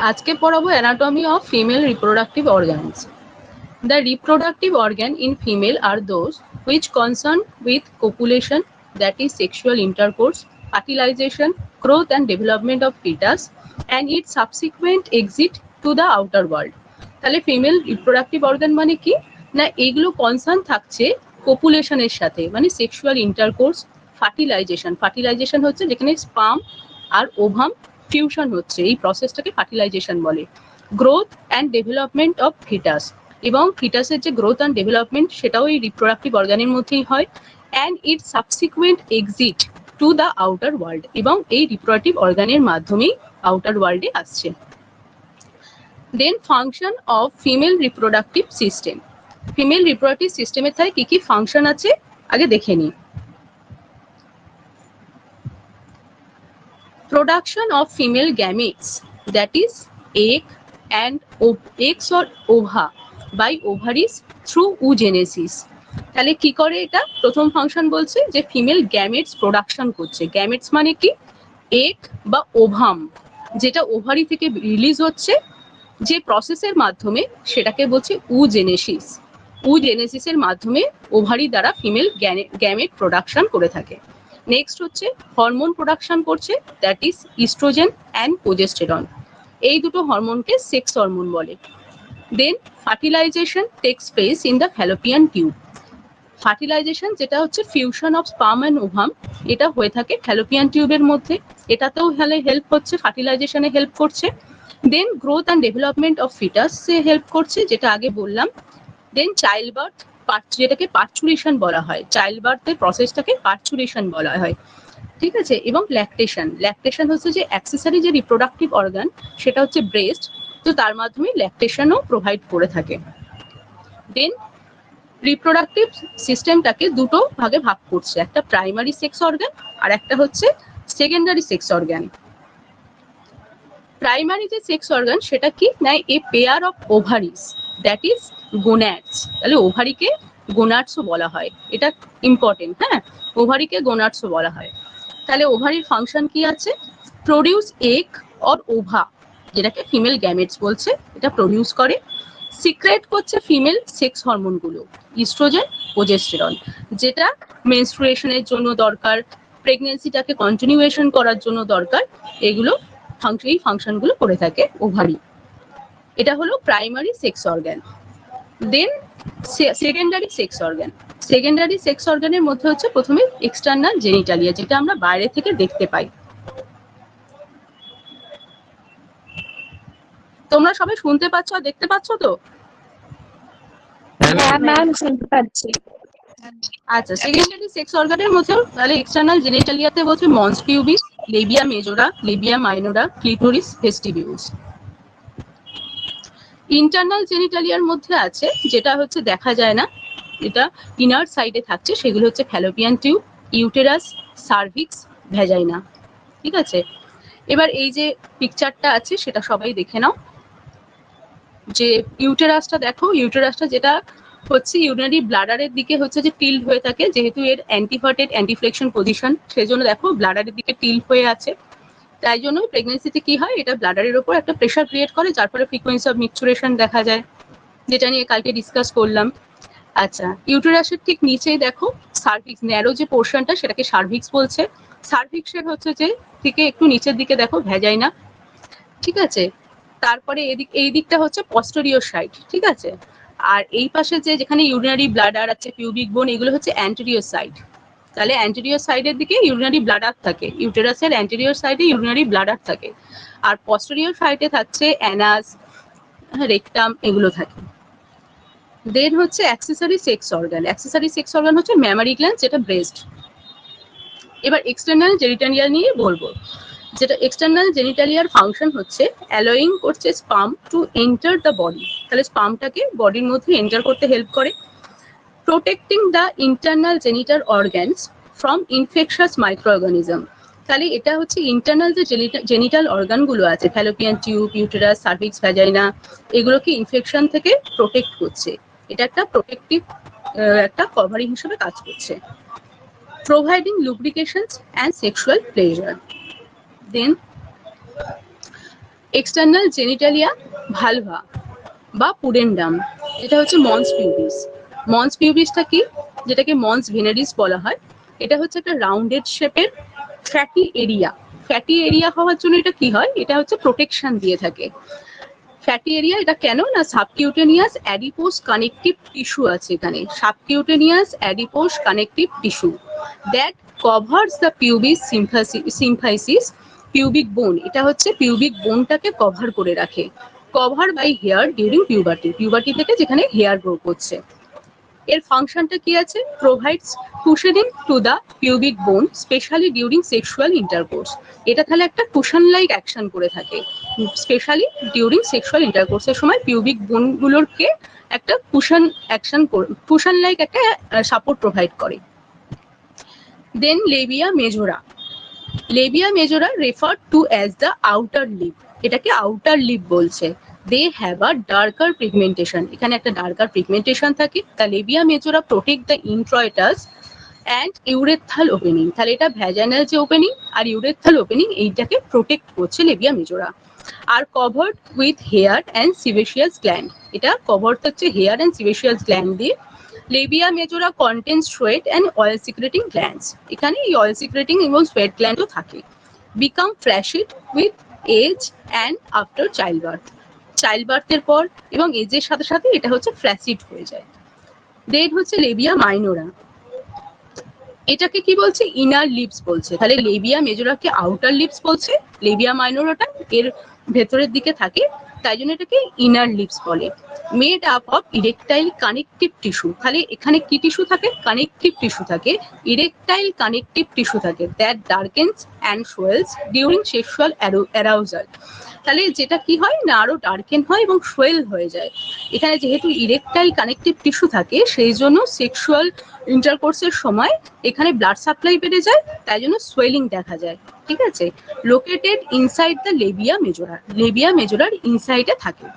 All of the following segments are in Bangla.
আজকে পড়াবো anatomy of female reproductive organs. The reproductive organ in female are those which concern with copulation, that is sexual intercourse, fertilization, growth and development of fetus, and its subsequent exit to the outer world. তাহলে ফিমেল রিপ্রোডাক্টিভ অর্গান মানে কি না, এগুলো কনসার্ন থাকছে কপুলেশনের সাথে, মানে সেক্সুয়াল ইন্টারকোর্স, ফার্টিলাইজেশন হচ্ছে যেখানে স্পার্ম আর ওভাম ফিউশন হচ্ছে, এই প্রসেসটাকে ফার্টিলাইজেশন বলে। Growth and development of foetus, এবং ফিটাসের যে গ্রোথ অ্যান্ড ডেভেলপমেন্ট সেটাও এই রিপ্রোডাক্টিভ অর্গানের মধ্যেই হয়। And it subsequent exit to the outer world, এবং এই রিপ্রোডাক্টিভ অর্গানের মাধ্যমেই আউটার ওয়ার্ল্ডে আসছে। Then function of female reproductive system. Female reproductive সিস্টেমের তাই কি কি ফাংশন আছে আগে দেখে নিই। Production of female gametes, that is egg and eggs or ova by ovaries through oogenesis। তাহলে কি করে এটা? প্রথম ফাংশন বলছে যে ফিমেল গ্যামেটস প্রোডাকশন করছে। গ্যামেটস মানে কি? এগ বা ওভাম, যেটা ওভারি থেকে রিলিজ হচ্ছে যে প্রসেসের মাধ্যমে, সেটাকে বলছে oogenesis। oogenesis-এর মাধ্যমে ওভারি দ্বারা ফিমেল গ্যামেট প্রোডাকশন করে থাকে। নেক্সট হচ্ছে হরমোন প্রোডাকশন করছে, that is oestrogen and progesterone. এই দুটো হরমোনকে সেক্স হরমোন বলে। Then fertilisation takes place in the fallopian tube. Fertilisation যেটা হচ্ছে fusion of sperm and ovum, এটা হয়ে থাকে ফ্যালোপিয়ান টিউবের মধ্যে, এটাতেও হেল্প হচ্ছে, ফার্টিলাইজেশনে হেল্প করছে। Then growth and development of ফিটাসে হেল্প করছে, যেটা আগে বললাম। দেন চাইল্ড বার্থ, যেটাকে পার্চুরেশন বলা হয়, চাইল্ড বার্থের প্রসেসটাকে পার্চুরেশন বলা হয়, ঠিক আছে। এবং ল্যাকটেশন হচ্ছে যে অ্যাক্সেসরি যে রিপ্রোডাক্টিভ অর্গান, সেটা হচ্ছে ব্রেস্ট, তো তার মাধ্যমে ল্যাকটেশনও প্রোভাইড করে থাকে। দেন রিপ্রোডাক্টিভ সিস্টেমটাকে দুটো ভাগে ভাগ করছে, একটা প্রাইমারি সেক্স অর্গান আর একটা হচ্ছে সেকেন্ডারি সেক্স অর্গান। প্রাইমারি যে সেক্স অর্গান সেটা কি না, a pair of ovaries, that is gonads. তাহলে ওভারিকে গোনাডসও বলা হয়, এটা ইম্পর্টেন্ট। হ্যাঁ, ওভারিকে গোনাডসও বলা হয়। তাহলে ওভারির ফাংশন কি আছে? প্রডিউস এগ অর ওভা, যেটাকে ফিমেল গ্যামেটস বলছে, এটা প্রডিউস করে। সিক্রেট করছে ফিমেল সেক্স হরমোনগুলো, ইস্ট্রোজেন, প্রোজেস্টেরন, যেটা মেনস্ট্রুয়েশনের জন্য দরকার, প্রেগনেন্সিটাকে কন্টিনিউয়েশন করার জন্য দরকার। এগুলো এই ফাংশনগুলো করে থাকে ওভারি। এটা হলো primary sex organ. Then secondary sex organ. Secondary sex অর্গানের মধ্যে হচ্ছে প্রথমে এক্সটার্নাল জেনিটালিয়া, যেটা আমরা বাইরে থেকে দেখতে পাই। তোমরা সবাই শুনতে পাচ্ছ আর দেখতে পাচ্ছ তো? হ্যাঁ ম্যাম, শুনতে পাচ্ছি। আচ্ছা, সেকেন্ডারি সেক্স অর্গানের মধ্যে তাহলে এক্সটার্নাল জেনিটালিয়াতে বলছে mons pubis, labia majora, labia minora, clitoris, vestibules. Internal জেনিটালিয়ার মধ্যে আছে যেটা হচ্ছে দেখা যায় না, এটা ইনার সাইডে থাকছে, সেগুলো হচ্ছে Fallopian tube, uterus, cervix, vagina. ঠিক আছে, এবার এই যে পিকচারটা আছে সেটা সবাই দেখে নাও। যে ইউটেরাসটা দেখো, ইউটেরাসটা যেটা হচ্ছে ইউরিনারি ব্লাডারের দিকে হচ্ছে যে টিল্ট হয়ে থাকে, যেহেতু এর অ্যান্টিভার্টেড অ্যান্টিফ্লেকশন পজিশন, সেজন্য দেখো ব্লাডারের দিকে টিল্ট হয়ে আছে। তাই জন্য প্রেগনেন্সিতে কি হয়, এটা ব্লাডারের ওপর একটা প্রেশার ক্রিয়েট করে, যার ফলে ফ্রিকোয়েন্সি অফ মিকচুরেশন দেখা যায়, যেটা নিয়ে কালকে ডিসকাস করলাম। আচ্ছা, ইউটেরাসের ঠিক নিচেই দেখো সার্ভিক্স, ন্যারো যে পোর্শনটা সেটাকে সার্ভিক্স বলছে। সার্ভিক্সের হচ্ছে যে থেকে একটু নিচের দিকে দেখো ভ্যাজাইনা। ঠিক আছে, তারপরে এই দিকটা হচ্ছে পস্টেরিয়র সাইড। ঠিক আছে, আর এই পাশে যে যেখানে ইউরিনারি ব্লাডার আছে, পিউবিক বোন, এগুলো হচ্ছে অ্যান্টেরিয়র সাইড। তাহলে অ্যান্টেরিয়র সাইডের দিকে ইউরিনারি ব্লাডার থাকে, ইউটেরাসের অ্যান্টেরিয়র সাইডে ইউরিনারি ব্লাডার থাকে, আর পস্টেরিয়র সাইডে থাকছে অ্যানাস, রেকটাম, এগুলো থাকে। দেন হচ্ছে accessory sex organ. Accessory sex organ হচ্ছে ম্যামারি গ্ল্যান্ড, যেটা ব্রেস্ট। এবার এক্সটার্নাল জেনিটালিয়া নিয়ে বলবো, যেটা এক্সটার্নাল জেনিটালিয়ার ফাংশন হচ্ছে অ্যালোয়িং করছে sperm to enter the body. তাহলে স্পার্মটাকে বডির মধ্যে এন্টার করতে হেল্প করে। Protecting the internal genital organs from infectious micro organism. তাহলে এটা হচ্ছে ইন্টারনাল যে জেনিটাল অর্গানগুলো আছে, Fallopian tube, uterus, cervix, vagina, এগুলোকে ইনফেকশন থেকে প্রোটেক্ট করছে। এটা একটা প্রোটেক্টিভ একটা কভারিং হিসেবে কাজ করছে। Providing lubrications and sexual pleasure. Then external genitalia vulva বা পুডেন্ডাম, এটা হচ্ছে মন্স পিউবিস। মন্স পিউবিসটা কি, যেটাকে মন্স ভেনারিস বলা হয়, এটা হচ্ছে একটা রাউন্ডেড শেপের ফ্যাটি এরিয়া। ফ্যাটি এরিয়া হওয়ার জন্য এটা কি হয়, এটা হচ্ছে প্রোটেকশন দিয়ে থাকে। ফ্যাটি এরিয়া এটা কেন না, সাবকিউটেনিয়াস অ্যাডিপোস কানেকটিভ টিস্যু আছে এখানে, subcutaneous adipose connective tissue that covers the pubis symphysis pubic bone, এটা হচ্ছে পিউবিক বোনটাকে কভার করে রাখে। Cover by hair during puberty, puberty থেকে যেখানে হেয়ার গ্রো করছে। এর ফাংশনটা কি আছে, provides cushioning to the pubic bone specially during sexual intercourse, এটা তাহলে একটা কুশন লাইক অ্যাকশন করে থাকে, স্পেশালি ডিউরিং সেক্সুয়াল ইন্টারকোর্সের সময় পিউবিক বোনগুলোকে একটা কুশন অ্যাকশন, কুশন লাইক একটা সাপোর্ট প্রোভাইড করে। Then labia majora, labia majora referred to as the outer lip, এটাকে আউটার লিপ বলছে। They have a darker pigmentation, এখানে একটা ডার্কার পিগমেন্টেশন থাকে। The labia majora protect the introitus and urethral opening, তাহলে এটা ভ্যাজাইনাল যে ওপেনিং আর ইউরেথাল ওপেনিং এইটাকে প্রোটেক্ট করছে লেবিয়া মেজোরা। আর covered with hair and sebaceous gland, এটা কভার্ড হচ্ছে হেয়ার অ্যান্ড সিবেশিয়াস গ্ল্যান্ড দিয়ে। Labia majora contains sweat and oil secreting glands, এখানে এই অয়েল সিক্রেটিং এবং সোয়েট গ্ল্যান্ডও থাকে। Become flaccid with age and after child birth, child বার্থের পর এবং এজের সাথে সাথে এটা হচ্ছে ফ্ল্যাসিড হয়ে যায়। দেন হচ্ছে লেবিয়া মাইনোরা, এটাকে কি বলছে, ইনার লিপস বলছে। তাহলে লেবিয়া মেজোরাকে আউটার লিপস বলছে, লেবিয়া মাইনোরাটা এর ভেতরের দিকে থাকে, তাই জন্য এটাকে ইনার লিপস বলে। Made up of erectile connective tissue, তাহলে এখানে কি টিস্যু থাকে, কানেকটিভ টিস্যু থাকে, ইরেকটাইল কানেকটিভ টিস্যু থাকে that darkens and swells during sexual arousal, তাহলে যেটা কি হয় না আরো ডার্কেন হয় এবং সোয়েল হয়ে যায়। এখানে যেহেতু ইরেকটাইল কানেকটিভ টিস্যু থাকে সেই জন্য সেক্সুয়াল ইন্টারকোর্সের সময় এখানে ব্লাড সাপ্লাই বেড়ে যায়, তাই জন্য সোয়েলিং দেখা যায়। ঠিক আছে, located inside the labia majora, labia মেজোরার ইনসাইডে থাকে।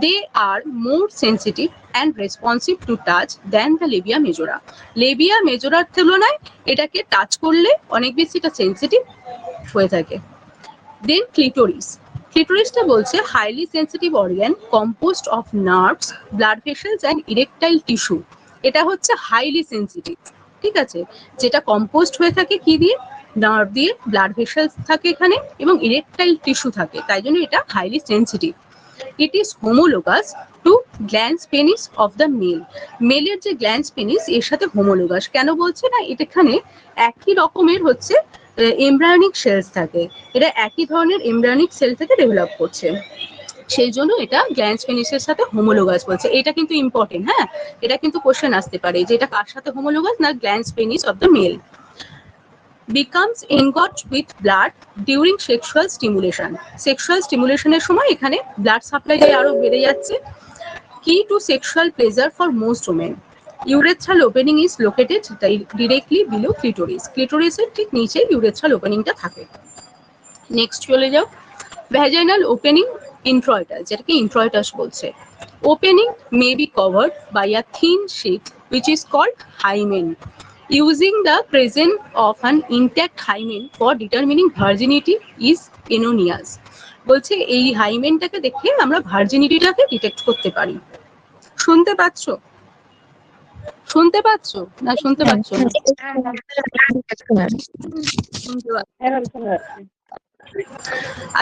They are more sensitive and responsive to touch than the labia majora, labia মেজোরার তুলনায় এটাকে টাচ করলে অনেক বেশি এটা সেন্সিটিভ হয়ে থাকে। দেন ক্লিটোরিস, ক্লিটোরিসটা বলছে highly sensitive organ composed of nerves blood vessels and erectile tissue, এটা হচ্ছে হাইলি সেন্সিটিভ। ঠিক আছে, যেটা কম্পোজড হয়ে থাকে কি দিয়ে, নার্ভ দিয়ে, ব্লাড ভেসেলস থাকে এখানে এবং ইরেকটাইল টিস্যু থাকে, তাই জন্য এটা highly sensitive. It is homologous to glans penis of the male, মেলের যে গ্ল্যান্স পেনিস এর সাথে হোমোলোগাস কেন বলছে না, এখানে একই রকমের হচ্ছে এমব্রায়োনিক সেলস থাকে, এটা একই ধরনের এমব্রায়োনিক সেল থেকে ডেভেলপ করছে, সেই জন্য এটা গ্ল্যান্স পেনিসের সাথে হোমোলোগাস বলছে। এটা কিন্তু ইম্পর্টেন্ট, হ্যাঁ, এটা কিন্তু কোশ্চেন আসতে পারে যে এটা কার সাথে হোমোলোগাস না glans penis of the male. becomes engorged with blood during sexual stimulation, sexual stimulation এর সময় এখানে ব্লাড সাপ্লাইটা আরো বেড়ে যাচ্ছে। key to sexual pleasure for most women, urethral opening is located directly below clitoris, clitoris এর ঠিক নিচে urethral openingটা থাকে। নেক্সট চলে যাও, vaginal opening introitus, যেটাকে introitus বলছে। opening may be covered by a thin sheath which is called hymen. Using the presence of an intact hymen for determining virginity is erroneous, বলছে এই হাইমেনটাকে দেখে আমরা ভার্জিনিটিটাকে ডিটেক্ট করতে পারি। শুনতে পাচ্ছ, শুনতে পাচ্ছ না শুনতে পাচ্ছ না?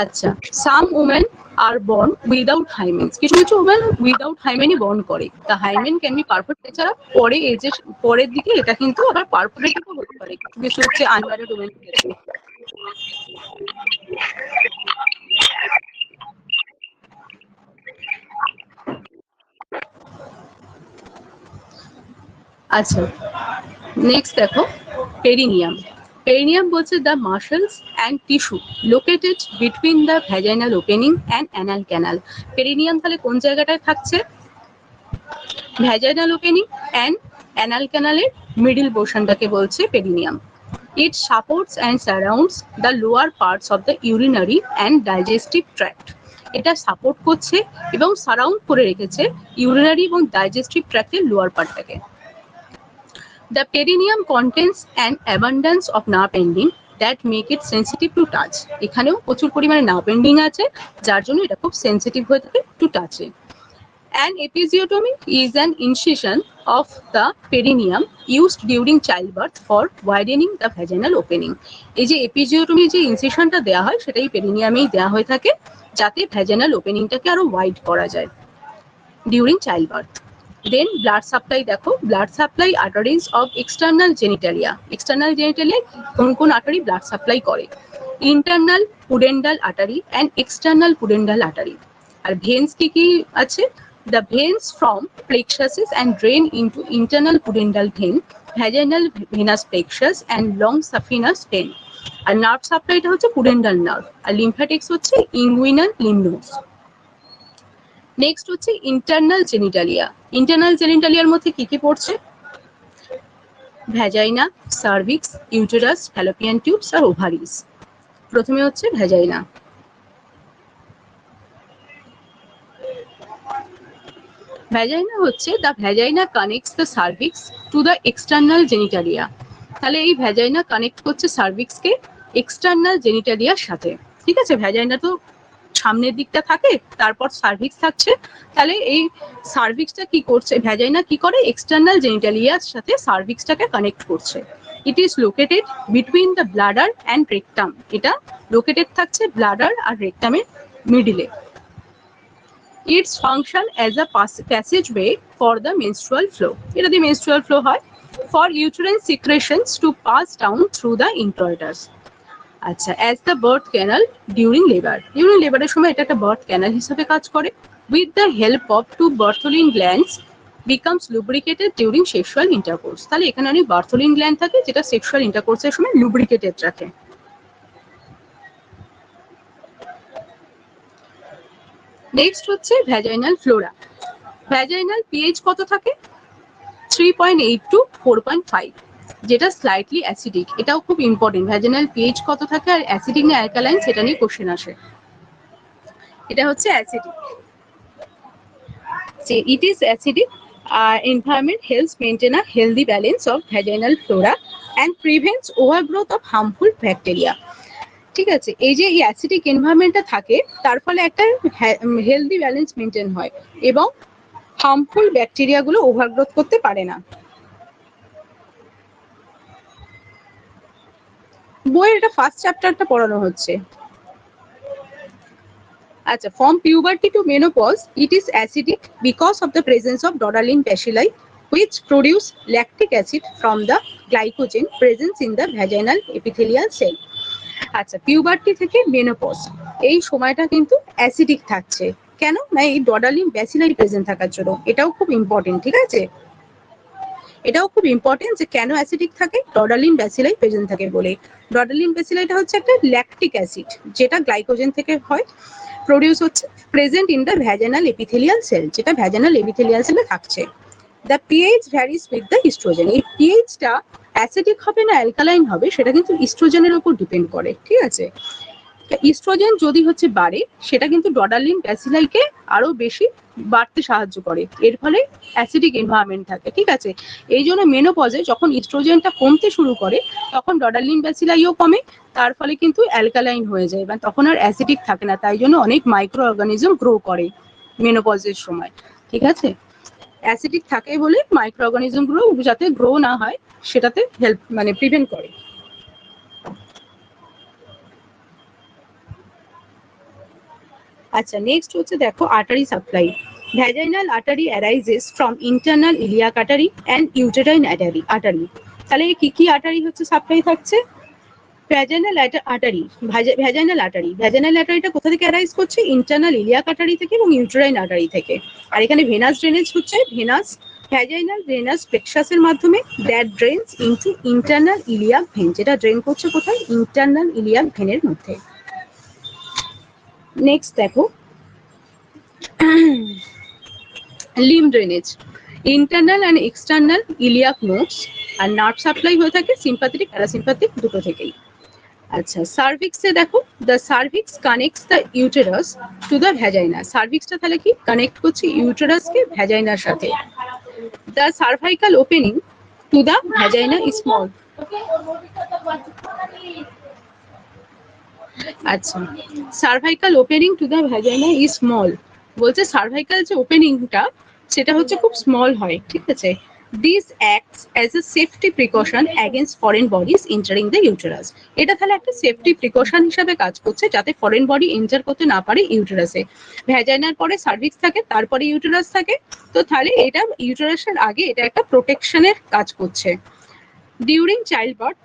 আচ্ছা, সাম ওমেন আর বর্ন উইদাউট হাইমেন্স, কিছু কিছু ওমেন উইদাউট হাইমেনই বর্ন করে। তা হাইমেন ক্যান বি পারফেক্ট, এছাড়া পরে এজের পরের দিকে এটা কিন্তু আবার পারফেক্টও হতে পারে, কিছু কিছু হচ্ছে আনম্যারিড ওমেন ক্ষেত্রে। আচ্ছা, নেক্সট দেখো পেরিনিয়াম, perineum বলছে the muscles and tissue located between the vaginal opening and anal canal, perineum তাহলে কোন জায়গাটায় থাকছে, vaginal opening and anal canal এর মিডল পোর্শনটাকে বলছে perineum. It supports and surrounds the lower parts of the urinary and digestive tract, এটা সাপোর্ট করছে এবং সারাউন্ড করে রেখেছে ইউরিনারি এবং ডাইজেস্টিভ ট্র্যাক্টের লোয়ার পার্টটাকে। The perineum contains an abundance of nerve ending that make it sensitive to touch. এখানেও প্রচুর পরিমাণে নার্ভ এন্ডিং আছে, যার জন্য এটা খুব সেন্সিটিভ হয়ে থাকে two টাচে। An episiotomy is an incision of the perineum used during childbirth for widening the vaginal opening. এই যে এপিজিওটমি যে ইনসিশনটা দেওয়া হয় সেটাই পেরিনিয়ামেই দেওয়া হয়ে থাকে, যাতে ভ্যাজিনাল ওপেনিংটাকে আরো ওয়াইড করা যায় during childbirth. Then blood supply দেখো, blood supply arteries of external genitalia. External genitalia কোন কোন আর্টারি ব্লাড সাপ্লাই করে? Internal pudendal artery and external pudendal artery. আর ভেন্স কি কি আছে? The veins from plexuses and drain into internal pudendal vein, vaginal venous plexus and long saphenous vein. আর নার্ভ সাপ্লাইটা হচ্ছে পুডেন্ডাল নার্ভ, আর লিম্ফ্যাটিক্স হচ্ছে ইনগুইনাল লিম্ফ। নেক্সট হচ্ছে ইন্টারনাল জেনিটালিয়া। ইন্টারনাল জেনিটালিয়ার মধ্যে কি কি পড়ছে? Vagina, cervix, uterus, fallopian tubes আর ওভারিস। প্রথমে হচ্ছে ভ্যাজাইনা। ভ্যাজাইনা হচ্ছে the vagina connects the cervix to the external genitalia. তাহলে এই ভ্যাজাইনা কানেক্ট করছে সার্ভিক্সকে এক্সটার্নাল জেনিটালিয়ার সাথে। ঠিক আছে, ভ্যাজাইনা তো সামনের দিকটা থাকে, তারপর সার্ভিক্স থাকছে। তাহলে এই সার্ভিক্সটা কি করছে? ভ্যাজাইনা কি করে? এক্সটার্নাল জেনিটালিয়ার সাথে সার্ভিক্সটাকে কানেক্ট করছে। It is located between the bladder and rectum. এটা লোকেটেড থাকছে ব্লাডার আর রেকটামের মিডিলে। Its function as a passageway for the menstrual flow. এটা দিয়ে menstrual flow হয় for uterine secretions to pass down through the introitus. আচ্ছা, as the birth canal during labor. During labor এর সময় এটা একটা birth canal হিসেবে কাজ করে। With the help of two Bartholin glands becomes lubricated during sexual intercourse. তাহলে এখানে অনেক Bartholin gland থাকে যেটা sexual intercourse এর সময় lubricated রাখে। নেক্সট হচ্ছে ভ্যাজাইনাল ফ্লোরা। ভ্যাজাইনাল পিএইচ কত থাকে? 3.8 টু 4.5, যেটা স্লাইটলি অ্যাসিডিক। এটাও খুব ইম্পর্টেন্ট, ভ্যাজাইনাল পিএইচ কত থাকে আর অ্যাসিডিক না অ্যালকালাইন সেটা নিয়ে কোশ্চেন আসে। এটা হচ্ছে acidic. It is acidic environment helps maintain a healthy balance of vaginal flora and prevents overgrowth of harmful bacteria. ঠিক আছে, এই যে এই অ্যাসিডিক এনভায়রনমেন্টটা থাকে তার ফলে একটা হেলদি ব্যালেন্স মেনটেন হয় এবং হার্মফুল ব্যাকটেরিয়াগুলো ওভারগ্রোথ করতে পারে না। বইয়ের এটা ফার্স্ট চ্যাপ্টারটা পড়ানো হচ্ছে। আচ্ছা, from puberty to menopause it is acidic because of the presence of Dodaline bacilli which produce lactic acid from the glycogen present in the vaginal epithelial cell. আচ্ছা, পিউবার্টি থেকে মেনোপজ এই সময়টা কিন্তু অ্যাসিডিক থাকছে। কেন না? এই ডডালিন ব্যাসিলাই প্রেজেন্ট থাকার জন্য। এটাও খুব ইম্পর্টেন্ট। ঠিক আছে, এটাও খুব ইম্পর্টেন্ট যে কেন অ্যাসিডিক থাকে, ডডালিন ব্যাসিলাই প্রেজেন্ট থাকে বলে। ডডালিন ব্যাসিলাইটা হচ্ছে একটা ল্যাকটিক অ্যাসিড যেটা গ্লাইকোজেন থেকে হয়, প্রডিউস হচ্ছে, present in the vaginal epithelial cell, যেটা ভ্যাজিনাল এপিথেলিয়াল সেলে থাকছে। The pH varies with the oestrogen. এই পিএইচটা অ্যাসিডিক হবে না অ্যালকালাইন হবে সেটা কিন্তু ইস্ট্রোজেনের উপর ডিপেন্ড করে। ঠিক আছে, ইস্ট্রোজেন যদি হচ্ছে বাড়ে সেটা কিন্তু ডডালিন ব্যাসিলাইকে আরো বেশি বাড়তে সাহায্য করে, এর ফলে অ্যাসিডিক এনভায়রনমেন্ট থাকে। ঠিক আছে, এই জন্য মেনোপজে যখন ইস্ট্রোজেনটা কমতে শুরু করে তখন ডডালিন ব্যাসিলাইও কমে, তার ফলে কিন্তু অ্যালকালাইন হয়ে যায় এবং তখন আর অ্যাসিডিক থাকে না। তাই জন্য অনেক মাইক্রো অর্গানিজম গ্রো করে মেনোপজের সময়। ঠিক আছে, অ্যাসিডিক থাকে বলে মাইক্রো অর্গানিজম গুলো যাতে গ্রো না হয় সেটাতে হেল্প মানে প্রিভেন্ট করে। আচ্ছা, নেক্সট হচ্ছে দেখো artery supply. Vaginal artery arises from internal iliac artery and uterine artery. তাহলে কি কি আর্টারি হচ্ছে সাপ্লাই থাকছে? ভ্যাজাইনাল আর্টারি, ভ্যাজাইনাল আর্টারিটা কোথা থেকে অ্যারাইজ করছে? ইন্টারনাল ইলিয়াক আর্টারি থেকে এবং ইউটেরাইন আর্টারি থেকে। আর এখানে ভেনাস ড্রেনেজ হচ্ছে ভ্যাজাইনাল ভেনাস প্লেক্সাসের মাধ্যমে, that drains into internal iliac vein, যেটা ড্রেন করছে কোথায়? ইন্টারনাল ইলিয়াক ভেনের মধ্যে। নেক্সট দেখো lymph drainage, internal and external iliac nodes. আর নার্ভ সাপ্লাই হয়ে থাকে সিম্পাথেটিক প্যারাসিম্পাথিক দুটো থেকেই। আচ্ছা, সার্ভিক্সে দেখো, the cervix connects the uterus to the vagina. সার্ভিক্সটা তাহলে কি কানেক্ট করছে? ইউটেরাসকে ভ্যাজাইনার সাথে। The cervical opening to the vagina is small. আচ্ছা, cervical opening to the vagina is small. বলছে সার্ভাইকাল যে ওপেনিংটা সেটা হচ্ছে খুব স্মল হয়, ঠিক আছে। This acts as a safety precaution against foreign bodies entering the uterus. এটা তাহলে একটা সেফটি প্রিকশন হিসাবে কাজ করছে, যাতে ফরেন বডি এন্টার করতে না পারে ইউটেরাসে। ভ্যাজাইনার পরে সার্ভিক্স থাকে, তারপরে ইউটেরাস থাকে, তো তাহলে এটা ইউটেরাসের আগে এটা একটা প্রোটেকশনের কাজ করছে। During child birth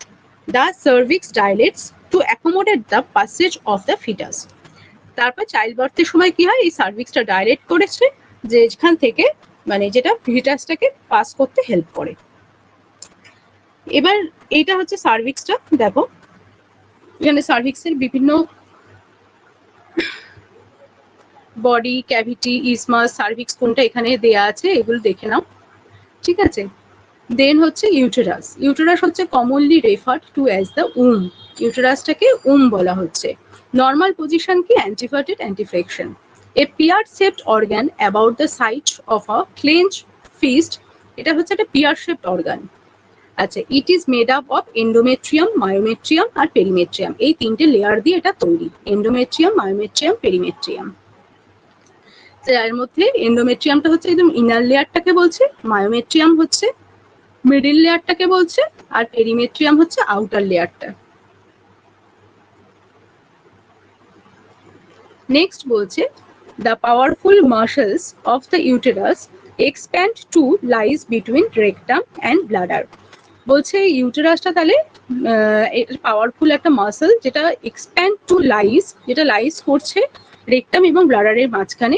the cervix dilates to accommodate the passage of the fetus. তারপর চাইল্ড বার্থের সময় কি হয়, এই সার্ভিক্সটা ডাইলেট করেছে, যে যেখান থেকে মানে যেটা ফিটাসটাকে পাস করতে হেল্প করে। এবার এইটা হচ্ছে সার্ভিক্সটা, দেখো এখানে সার্ভিক্সের বিভিন্ন বডি, ক্যাভিটি, ইসমাস, সার্ভিক্স কোনটা এখানে দেয়া আছে, এগুলো দেখে নাও, ঠিক আছে। দেন হচ্ছে ইউটেরাস। ইউটেরাস হচ্ছে commonly referred to as the um. ইউটেরাসটাকে বলা হচ্ছে। নর্মাল পজিশন কি anteverted anteflexion. A pear shaped organ about the size of a clench fist. এটা হচ্ছে একটা পিয়ার শেপড অর্গান। আচ্ছা, it is made up of endometrium, myometrium আর পেরিমেট্রিয়াম। এই তিনটে লেয়ার দিয়ে এটা তৈরি, এন্ডোমেট্রিয়াম, মায়োমেট্রিয়াম, পেরিমেট্রিয়াম। এর মধ্যে এন্ডোমেট্রিয়ামটা হচ্ছে একদম ইনার লেয়ারটাকে বলছে, মায়োমেট্রিয়াম হচ্ছে মিডিল লেয়ারটাকে বলছে, আর পেরিমেট্রিয়াম হচ্ছে আউটার লেয়ারটা। নেক্সট বলছে the powerful muscles of the uterus expand to lies between rectum and bladder. বলছে ইউটেরাসটা তাহলে পাওয়ারফুল একটা মাসল, যেটা এক্সপ্যান্ড টু লাইজ, যেটা লাইজ করছে রেকটাম এবং ব্লাডারের মাঝখানে।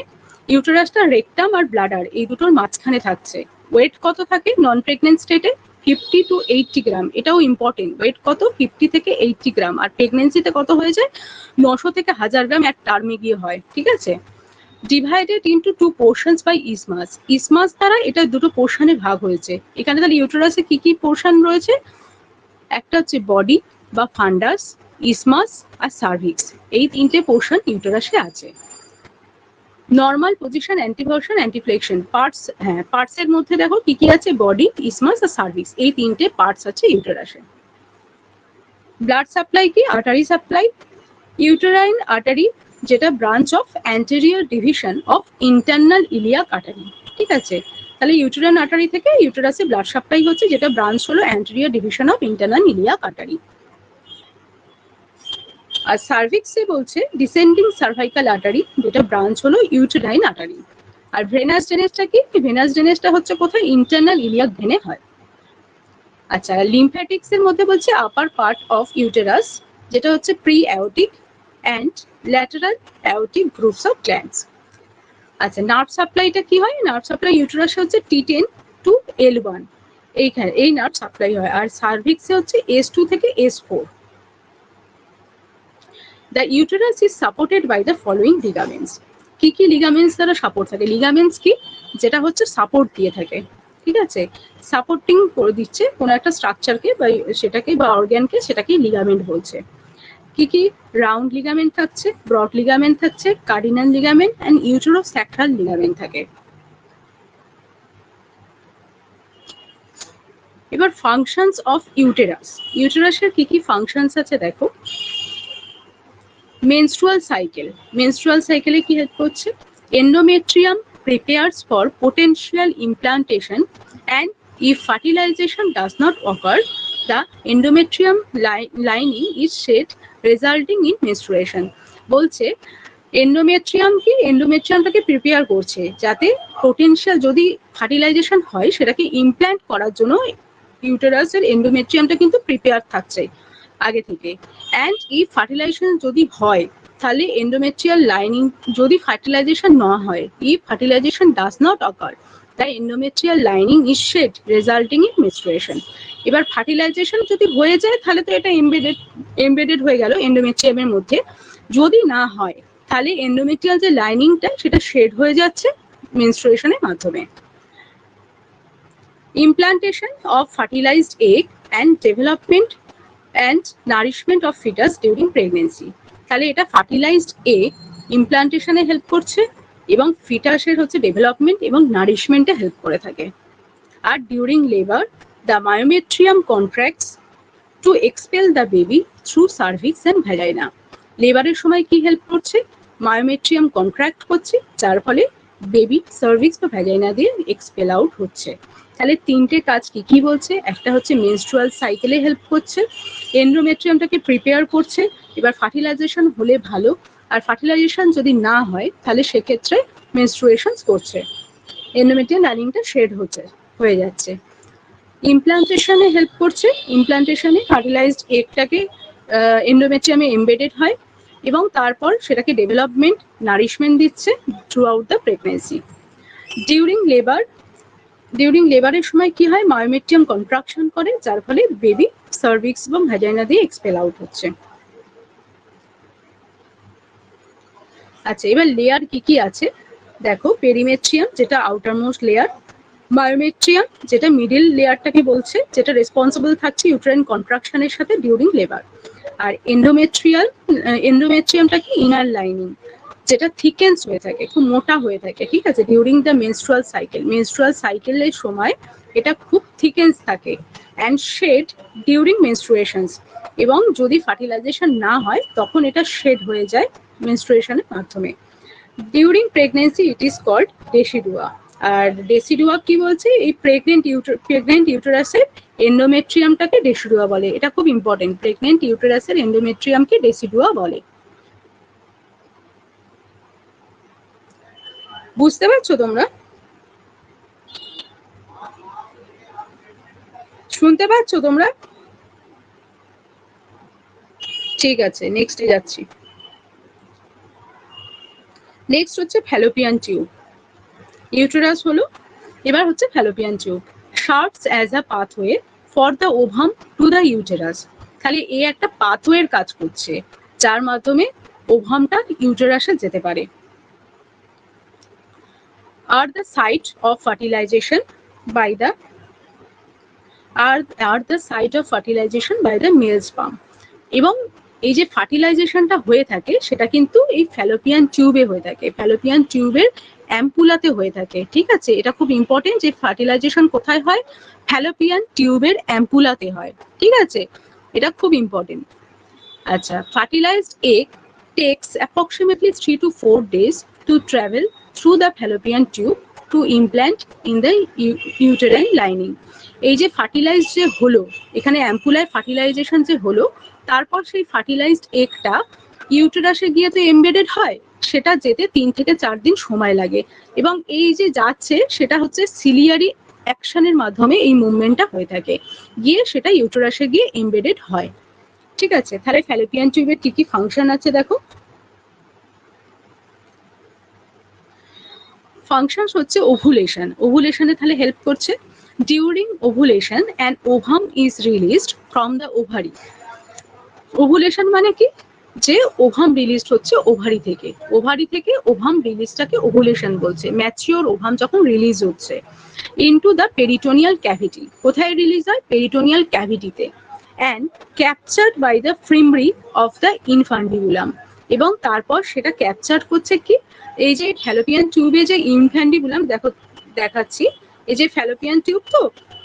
ইউটেরাসটা রেকটাম আর ব্লাডার এই দুটোর মাঝখানে থাকছে। ওয়েট কত থাকে নন প্রেগনেন্ট স্টেটে? 50 to 80 গ্রাম। এটাও ইম্পর্টেন্ট, ওয়েট কত? 50 থেকে 80 গ্রাম। আর প্রেগনেন্সিতে কত হয়ে যায়? 900 থেকে 1000 গ্রাম এক টার্মে গিয়ে হয়, ঠিক আছে। Divided into two portions by isthmus. Isthmus দ্বারা এটা দুটো পোর্শনে ভাগ হয়েছে। এখানে তাহলে ইউটেরাসে কি কি পোর্শন রয়েছে? একটা হচ্ছে বডি বা ফান্ডাস, ইসমাস আর সার্ভিক্স। এই তিনটে পোর্শন ইউটেরাসে আছে। Normal position, anteversion, anteflexion parts. হ্যাঁ, পার্টস এর মধ্যে দেখো কি কি আছে, বডি, ইসমাস আর সার্ভিক্স, এই তিনটে পার্টস আছে ইউটেরাসে। ব্লাড সাপ্লাই কি? Artery supply. ইউটেরাইন আর্টারি, যেটা branch of anterior division of internal iliac artery, ঠিক আছে। তাহলে ইউটেরাইন আর্টারি থেকে ইউটেরাসে ব্লাড সাপ্লাই হচ্ছে, যেটা ব্রাঞ্চ হলো anterior division of internal iliac artery. আর সার্ভিক্সে বলছে ডিসেন্ডিং সার্ভাইকাল আর্টারি, যেটা ব্রাঞ্চ হলো ইউটেরাইন আর্টারি। আর ভেনাস ড্রেনেজটা কি? ভেনাস ড্রেনেজটা হচ্ছে কোথায়? ইন্টারনাল ইলিয়াক ভেনে হয়। আচ্ছা, লিম্ফ্যাটিক্স এর মধ্যে বলছে আপার পার্ট অফ ইউটেরাস, যেটা হচ্ছে pre aortic and lateral aortic groups of glands. আচ্ছা, নার্ভ সাপ্লাইটা কি হয়? নার্ভ সাপ্লাই ইউটেরাসে হচ্ছে T10 টু L1, এইখানে এই নার্ভ সাপ্লাই হয়। আর সার্ভিক্সে হচ্ছে S2 থেকে S4। The uterus is supported by the following ligaments. কি কি লিগামেন্টস দ্বারা সাপোর্ট থাকে? লিগামেন্টস কি? যেটা হচ্ছে সাপোর্ট দিয়ে থাকে, ঠিক আছে। সাপোর্টিং করে দিচ্ছে কোনো একটা স্ট্রাকচারকে বা সেটাকে বা অর্গ্যানকে, সেটাকে লিগামেন্ট বলছে। কি কি? রাউন্ড লিগামেন্ট থাকছে, ব্রড লিগামেন্ট থাকছে, কার্ডিনাল লিগামেন্ট এন্ড ইউটেরোস্যাক্রাল লিগামেন্ট থাকে। এবার ফাংশনস অফ ইউটেরাস। ইউটেরাসের কি কি ফাংশনস আছে দেখো। Menstrual cycle. মেনস্ট্রুয়াল সাইকেলে কি হেল্প করছে? Endometrium prepares for potential implantation, and if fertilization does not occur, the endometrium lining is shed, resulting in menstruation. বলছে এন্ডোমেট্রিয়াম কি? এন্ডোমেট্রিয়ামটাকে প্রিপেয়ার করছে, যাতে পোটেনশিয়াল যদি ফার্টিলাইজেশন হয় সেটাকে ইমপ্ল্যান্ট করার জন্য ইউটেরাসের এন্ডোমেট্রিয়ামটা কিন্তু প্রিপেয়ার থাকছে আগে থেকে। অ্যান্ড ইফ ফার্টিলাইজেশন যদি হয়, তাহলে এন্ডোমেট্রিয়াল লাইনিং, যদি ফার্টিলাইজেশন না হয়, if fertilization does not occur, the endometrial lining is shed, resulting in menstruation. এবার ফার্টিলাইজেশন যদি হয়ে যায় তাহলে তো এটা এমবেডেড হয়ে গেল এন্ডোমেট্রিয়ামের মধ্যে। যদি না হয় তাহলে এন্ডোমেট্রিয়াল যে লাইনিংটা সেটা শেড হয়ে যাচ্ছে মেনস্ট্রুয়েশনের মাধ্যমে। implantation of fertilized egg and development and nourishment of fetus during pregnancy. তাহলে এটা ফার্টিলাইজড এগ ইমপ্লান্টেশনে হেল্প করছে এবং ফিটাসের হচ্ছে ডেভেলপমেন্ট এবং নারিশমেন্টে হেল্প করে থাকে। আর during labour the myometrium contracts to expel the baby through cervix and vagina. লেবারের সময় কি হেল্প করছে? মায়োমেট্রিয়াম কন্ট্রাক্ট করছে, যার ফলে বেবি সার্ভিক্স বা ভ্যাজাইনা দিয়ে এক্সপেল আউট হচ্ছে। তাহলে তিনটে কাজ কি কি বলছে? একটা হচ্ছে মেনস্ট্রুয়াল সাইকেলে হেল্প করছে, এন্ডোমেট্রিয়ামটাকে প্রিপেয়ার করছে। এবার ফার্টিলাইজেশন হলে ভালো, আর ফার্টিলাইজেশন যদি না হয় তাহলে সেক্ষেত্রে মেনস্ট্রুয়েশন করছে, এন্ডোমেট্রিয়াম লাইনিংটা শেড হয়ে যাচ্ছে। ইমপ্লান্টেশনে হেল্প করছে, ইমপ্লান্টেশনে ফার্টিলাইজড এগটাকে এন্ডোমেট্রিয়ামে এমবেডেড হয় এবং তারপর সেটাকে ডেভেলপমেন্ট নারিশমেন্ট দিচ্ছে throughout the pregnancy. During লেবারের সময় কি হয়? মায়োমেট্রিয়াম কন্ট্রাকশন করে, যার ফলে বেবি সার্ভিক্স এবং ভ্যাজাইনা দিয়ে এক্সপেল আউট হচ্ছে। আচ্ছা, এবার লেয়ার কি কি আছে দেখো। পেরিমেট্রিয়াম, যেটা আউটার মোস্ট লেয়ার। মায়োমেট্রিয়াম, যেটা মিডিল লেয়ারটাকে বলছে, যেটা রেসপন্সিবল থাকছে ইউটেরাইন কন্ট্রাকশনের সাথে ডিউরিং লেবার। আর এন্ডোমেট্রিয়ামটা কি? ইনার লাইনিং, যেটা থিকেন্স হয়ে থাকে, খুব মোটা হয়ে থাকে, ঠিক আছে, during the menstrual cycle. Menstrual সাইকেলের সময় এটা খুব থিকেন্স থাকে অ্যান্ড শেড ডিউরিং মেনস্ট্রুয়েশনস। এবং যদি ফার্টিলাইজেশন না হয় তখন এটা শেড হয়ে যায় মেনস্ট্রুয়েশনের মাধ্যমে। During pregnancy it is called decidua. আর ডেসিডুয়া কি বলছে? এই প্রেগনেন্ট ইউটেরাসের এন্ডোমেট্রিয়ামটাকে ডেসিডুয়া বলে। এটা খুব ইম্পর্টেন্ট, প্রেগনেন্ট ইউটেরাসের এন্ডোমেট্রিয়ামকে ডেসিডুয়া বলে। বুঝতে পারছো তোমরা? শুনতে পাচ্ছ তোমরা? ঠিক আছে, নেক্সটে যাচ্ছি। নেক্সট হচ্ছে ফ্যালোপিয়ান টিউব। ইউটেরাস হলো, এবার হচ্ছে Fallopian tube. Serves as a pathway for the ovum to the uterus. তাহলে এ একটা পাথওয়ের কাজ করছে, যার মাধ্যমে ওভামটা ইউটেরাসে যেতে পারে। আর the site of fertilization by the male sperm. এবং এই যে ফার্টিলাইজেশনটা হয়ে থাকে সেটা কিন্তু এই ফ্যালোপিয়ান টিউবে হয়ে থাকে, ফ্যালোপিয়ান টিউবের অ্যাম্পুলাতে হয়ে থাকে, ঠিক আছে। এটা খুব ইম্পর্টেন্ট যে ফার্টিলাইজেশন কোথায় হয়? ফ্যালোপিয়ান টিউবের অ্যাম্পুলাতে হয়, ঠিক আছে, এটা খুব ইম্পর্টেন্ট। আচ্ছা, fertilized egg takes approximately 3 to 4 days to travel through the fallopian tube to implant in the uterine lining. এই যে ফার্টিলাইজ যে হলো, এখানে অ্যাম্পুলায় ফার্টিলাইজেশন যে হলো, তারপর সেই ফার্টিলাইজড এগটা ইউটেরাসে গিয়ে তো এমবেডেড হয়, সেটা যেতে 3 থেকে 4 দিন সময় লাগে। এবং এই যে যাচ্ছে সেটা হচ্ছে সিলিয়ারি অ্যাকশনের মাধ্যমে এই মুভমেন্টটা হয়ে থাকে, গিয়ে সেটা ইউটেরাসে গিয়ে এমবেডেড হয়, ঠিক আছে। তাহলে ফ্যালোপিয়ান টিউবের কি কি ফাংশন আছে দেখো। ফাংশনস হচ্ছে ওভুলেশন, ওভুলেশনে তাহলে হেল্প করছে। During ovulation an ovum is released from the ovary. Ovulation মানে কি? যে ওভাম রিলিজড হচ্ছে ওভারি থেকে, ওভারি থেকে ওভাম রিলিজটাকে ওভুলেশন বলছে। ম্যাচিওর ওভাম যখন রিলিজ হচ্ছে ইনটু দ্য পেরিটোনিয়াল ক্যাভিটি। কোথায় রিলিজ হয়? পেরিটোনিয়াল ক্যাভিটিতে। And captured by the fimbriae of the infundibulum. এবং তারপর সেটা ক্যাপচার করছে কি? এই যে ফ্যালোপিয়ান টিউবে যে ইনফান্ডিবুলাম, দেখো দেখাচ্ছি, এই যে ফ্যালোপিয়ান টিউব, তো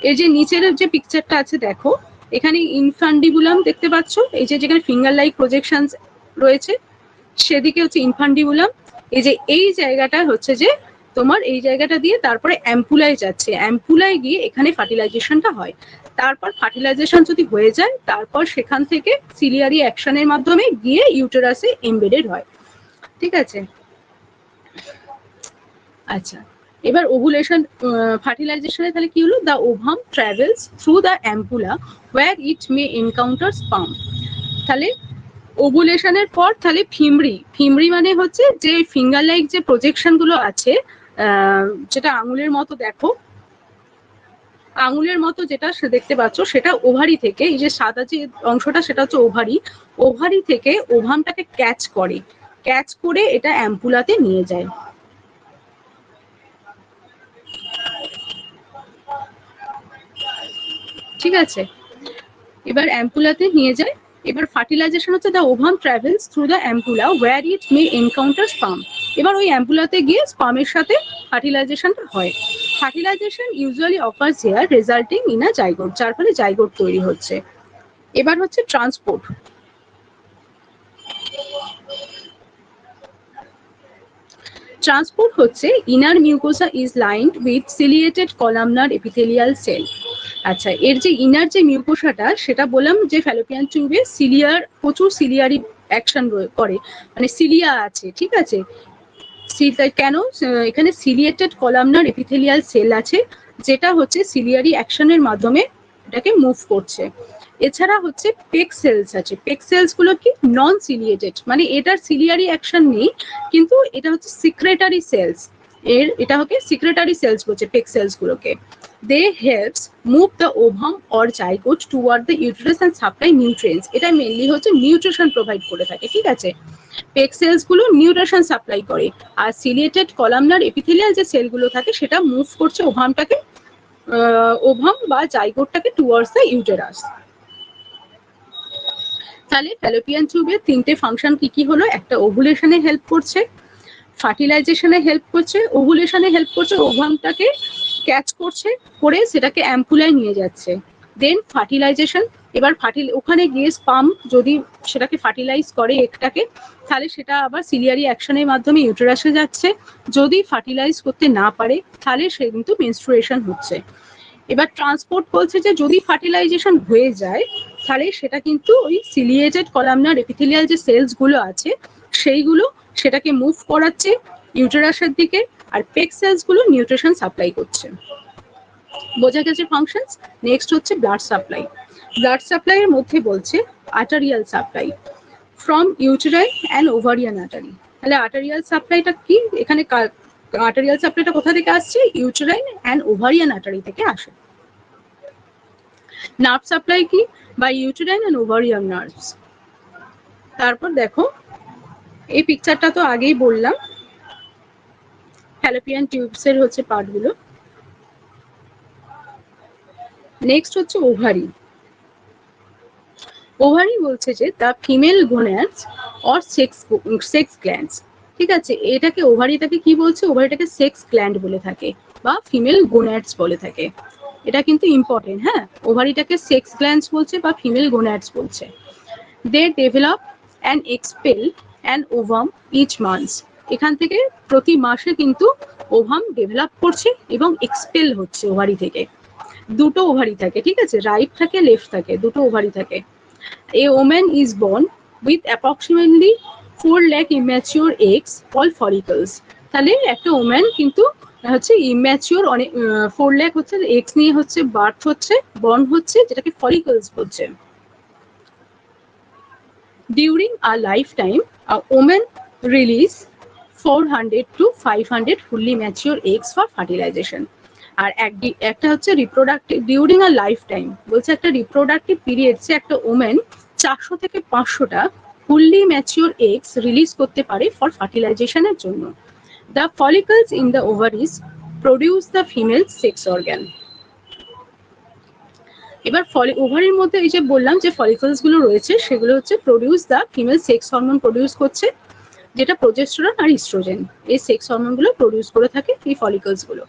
এই যে নিচের যে পিকচারটা আছে দেখো, এখানে ইনফান্ডিবুলাম দেখতে পাচ্ছ, এই যে যেখানে ফিঙ্গার লাইক প্রজেকশন রয়েছে সেদিকে হচ্ছে ইনফান্ডিবুলাম। এই যে এই জায়গাটা হচ্ছে যে তোমার, এই জায়গাটা দিয়ে তারপরে অ্যাম্পুলায় যাচ্ছে, অ্যাম্পুলায় গিয়ে এখানে ফার্টিলাইজেশনটা হয়। তারপর ফার্টিলাইজেশন যদি হয়ে যায়, তারপর সেখান থেকে সিলিয়ারি অ্যাকশনের মাধ্যমে গিয়ে ইউটেরাসে এমবেডেড হয়, ঠিক আছে। আচ্ছা, এবার ওভুলেশন ফার্টিলাইজেশনে তাহলে কি হলো? The ovum travels through the ampulla where it may encounter sperm. তাহলে ওভুলেশনের পর তাহলে ফিমরি মানে হচ্ছে যে ফিঙ্গার লাইক যে প্রজেকশন গুলো আছে, যেটা আঙুলের মতো, দেখো আঙুলের মতো যেটা দেখতে পাচ্ছ, সেটা ওভারি থেকে, এই যে সাদা যে অংশটা সেটা হচ্ছে ওভারি, ওভারি থেকে ওভামটাকে ক্যাচ করে এটা অ্যাম্পুলাতে নিয়ে যায়। ঠিক আছে, এবার অ্যাম্পুলাতে নিয়ে যায়। এবার ফার্টিলাইজেশন হচ্ছে the ovum travels through the ampulla where it may encounter sperm. এবার ওই অ্যাম্পুলাতে গিয়ে স্পার্মের সাথে ফার্টিলাইজেশনটা হয়। Fertilization usually occurs here resulting in a zygote, যার ফলে জাইগোট তৈরি হচ্ছে। এবার হচ্ছে ট্রান্সপোর্ট। ট্রান্সপোর্ট হচ্ছে inner mucosa is lined with ciliated columnar epithelial cell. আচ্ছা, এর যে ইনার যে মিউকোসাটা সেটা বললাম যে ফ্যালোপিয়ান টিউবে সিলিয়ার প্রচুর সিলিয়ারি অ্যাকশন করে, মানে সিলিয়া আছে, ঠিক আছে। কেন এখানে সিলিয়েটেড কলামনার এপিথেলিয়াল সেল আছে, যেটা হচ্ছে সিলিয়ারি অ্যাকশনের মাধ্যমে এটাকে মুভ করছে। এছাড়া হচ্ছে পেক সেলস আছে, পেক সেলস গুলো কি নন সিলিয়েটেড, মানে এটার সিলিয়ারি অ্যাকশন নেই, কিন্তু এটা হচ্ছে সিক্রেটারি সেলস, এটা হচ্ছে সিক্রেটারি সেলস বলছে পেক সেলস গুলোকে। They helps move the ovum or zygote toward the uterus and supply nutrients. এটা মেইনলি হচ্ছে নিউট্রিশন প্রোভাইড করে থাকে, ঠিক আছে। পেক সেলস গুলো নিউট্রিশন সাপ্লাই করে, আর সিলিয়েটেড কলামনার এপিথেলিয়াল যে সেলগুলো থাকে সেটা মুভ করছে ওভামটাকে, ওভাম বা জাইগোটটাকে টুয়ার্ডস দ্য ইউটেরাস। তাহলে ফ্যালোপিয়ান টিউবের তিনটে ফাংশন কি কি হলো? একটা ওভুলেশনে হেল্প করছে, ফার্টিলাইজেশনে হেল্প করছে, ওভুলেশনে হেল্প করছে, ওভামটাকে ক্যাচ করছে, করে সেটাকে অ্যাম্পুলায় নিয়ে যাচ্ছে। দেন ফার্টিলাইজেশন, এবার ওখানে গিয়ে স্পাম যদি সেটাকে ফার্টিলাইজ করে এগটাকে, তাহলে সেটা আবার সিলিয়ারি অ্যাকশনের মাধ্যমে ইউটেরাসে যাচ্ছে। যদি ফার্টিলাইজ করতে না পারে তাহলে সে কিন্তু মেনস্ট্রুয়েশন হচ্ছে। এবার ট্রান্সপোর্ট বলছে যে যদি ফার্টিলাইজেশন হয়ে যায় তাহলে সেটা কিন্তু ওই সিলিয়েটেড কলামনার এপিথেলিয়াল যে সেলস গুলো আছে সেইগুলো সেটাকে মুভ করাচ্ছে ইউটেরাসের দিকে, আর পেক সেলস গুলো নিউট্রিশন সাপ্লাই করছে। বোঝা গেছে ফাংশনস। নেক্সট হচ্ছে ব্লাড সাপ্লাই। ব্লাড সাপ্লাই এর মধ্যে বলছে arterial supply from uterine and ovarian artery. তাহলে আর্টারিয়াল সাপ্লাইটা কি? এখানে আর্টারিয়াল সাপ্লাইটা কোথা থেকে আসছে? ইউটেরাইন অ্যান্ড ওভারিয়ান আর্টারি থেকে আসে। নার্ভ সাপ্লাই কি? By uterine and ovarian nerves. তারপর দেখো এই পিকচারটা তো আগেই বললাম, ফ্যালোপিয়ান টিউবস এর হচ্ছে পার্টগুলো। নেক্সট হচ্ছে ওভারি। ওভারি বলছে যে the female gonads or sex glands, ঠিক আছে। এটাকে ওভারিটাকে কি বলছে? ওভারিটাকে সেক্স গ্ল্যান্ড বলে থাকে বা ফিমেল গোনাডস বলে থাকে। এটা কিন্তু ইম্পর্টেন্ট, হ্যাঁ। ওভারিটাকে সেক্স গ্ল্যান্ডস বলছে বা ফিমেল গোনাডস বলছে। They develop and expel and ovum each month. এখান থেকে প্রতি মাসে কিন্তু ওভাম ডেভেলপ করছে এবং এক্সপেল হচ্ছে ওভারি থেকে। দুটো ওভারি থাকে, ঠিক আছে, রাইট থাকে লেফট থাকে, দুটো ওভারি থাকে। A woman is born with approximately 4 lakh immature eggs called follicles. তাহলে একটা ওম্যান কিন্তু হচ্ছে ইম্যাচিওর অনেক 4 লাখ হচ্ছে এগস নিয়ে হচ্ছে বার্থ হচ্ছে, বর্ন হচ্ছে, যেটাকে ফলিকলস বলছে। During a lifetime, a woman release 400 to 500 fully mature eggs for fertilization. আর একটা হচ্ছে reproductive, during a life time বলছে একটা রিপ্রোডাক্টিভ পিরিয়ডসে একটা ওমেন 400 থেকে 500টা ফুললি ম্যাচিওর এগস রিলিজ করতে পারে ফর ফার্টিলাইজেশনের জন্য। The follicles in the ovaries produce the female sex organ. এবার ওভারির মধ্যে এই যে বললাম যে ফলিকলস গুলো রয়েছে সেগুলো হচ্ছে produce the female sex hormone produce করছে, যেটা প্রোজেস্টেরন আর ইস্ট্রোজেন, এই সেক্স হরমোন গুলো প্রডিউস করে থাকে এই ফলিকলস গুলো।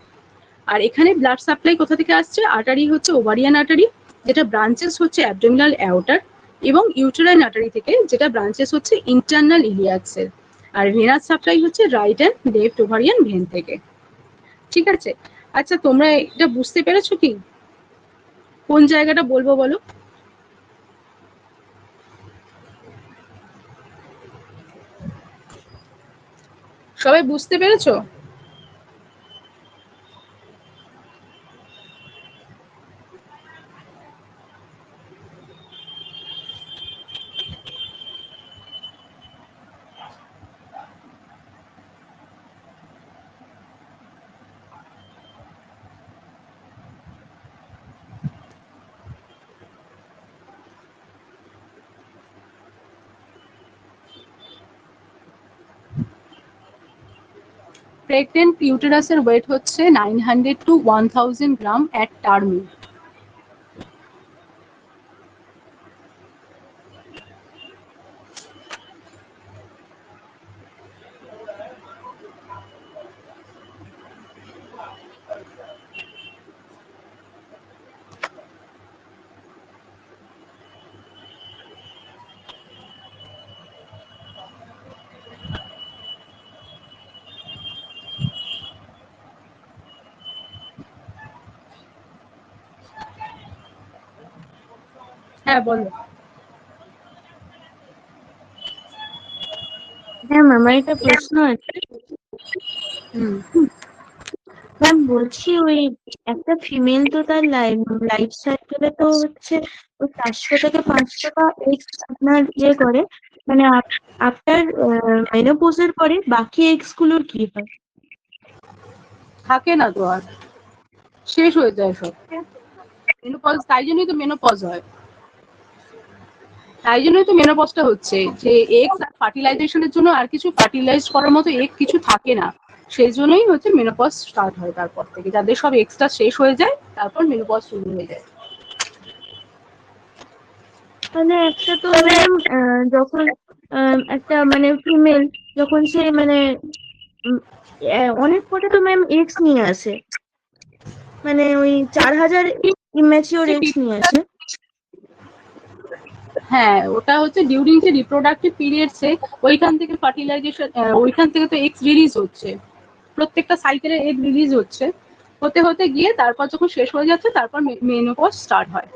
আর এখানে ব্লাড সাপ্লাই কোথা থেকে আসছে? আর্টারি হচ্ছে ওভারিয়ান আর্টারি, যেটা ব্রাঞ্চেস হচ্ছে অ্যাবডোমিনাল অ্যাওর্টার, এবং ইউটেরাইন আর্টারি থেকে, যেটা ব্রাঞ্চেস হচ্ছে ইন্টারনাল ইলিয়াক্সের। আর ভেনাস সাপ্লাই হচ্ছে right and left ovarian vein থেকে, ঠিক আছে। আচ্ছা, তোমরা এটা বুঝতে পেরেছো কি? কোন জায়গাটা বলবো বলো? সবাই বুঝতে পেরেছো? প্রেগনেন্ট ইউটেরাসের ওয়েট হচ্ছে 900 to 1000 গ্রাম অ্যাট টার্মে। হ্যাঁ বলো। হ্যাঁ ম্যাম, আমার একটা প্রশ্ন আছে। ম্যাম বলছি, ওই একটা ফিমেল তো তার লাইফ সাইকেলে তো হচ্ছে ওই 400 থেকে 500 এক্স আপনার করে, মানে আফটার মেনোপজের পরে বাকি এক্স গুলোর কি হয়? থাকে না তো, আর শেষ হয়ে যায় সব মেনোপজ। তাই জন্যই তো মেনোপজ হয়, তাই জন্যই তো মেনোপজটা হচ্ছে, যে এক্স আর ফার্টিলাইজেশনের জন্য আর কিছু ফার্টিলাইজ করার মতো এগ কিছু থাকে না, সেই জন্যই হচ্ছে মেনোপজ স্টার্ট হয়। তারপর থেকে যাদের সব এক্সটা শেষ হয়ে যায় তারপর মেনোপজ শুরু হয়ে যায়। মানে একটা তো ম্যাম যখন একটা মানে ফিমেল যখন সে মানে অনেক কটা তো ম্যাম এক্স নিয়ে আসে, মানে ওই 4000 ইম্যাচিওর এক্স নিয়ে আসে। হ্যাঁ, ওটা হচ্ছে ডিউরিং যে রিপ্রোডাক্টিভ পিরিয়ডসে ওইখান থেকে ফার্টিলাইজেশন, ওইখান থেকে তো এক্স রিলিজ হচ্ছে, প্রত্যেকটা সাইকেলে এগ রিলিজ হচ্ছে, হতে হতে গিয়ে তারপর যখন শেষ হয়ে যাচ্ছে তারপর মেনোপজ স্টার্ট হয়।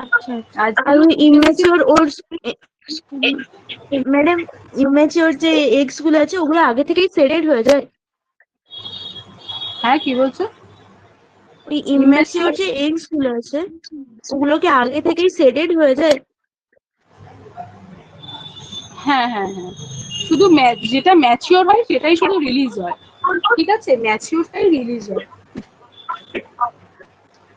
আচ্ছা, আর ওই ইম্যাচিওর ম্যাডাম, ইম্যাচিওর যে এগস গুলো আছে ওগুলো আগে থেকেই সেডেড হয়ে যায়? হ্যাঁ, কি বলছো? ওই ইম্যাচিওর যে এগস গুলো আছে ওগুলো কি আগে থেকেই সেডেড হয়ে যায়? হ্যাঁ হ্যাঁ হ্যাঁ, শুধু যেটা ম্যাচিওর হয় সেটাই শুধু রিলিজ হয়, ঠিক আছে, ম্যাচিওরটাই রিলিজ হয়।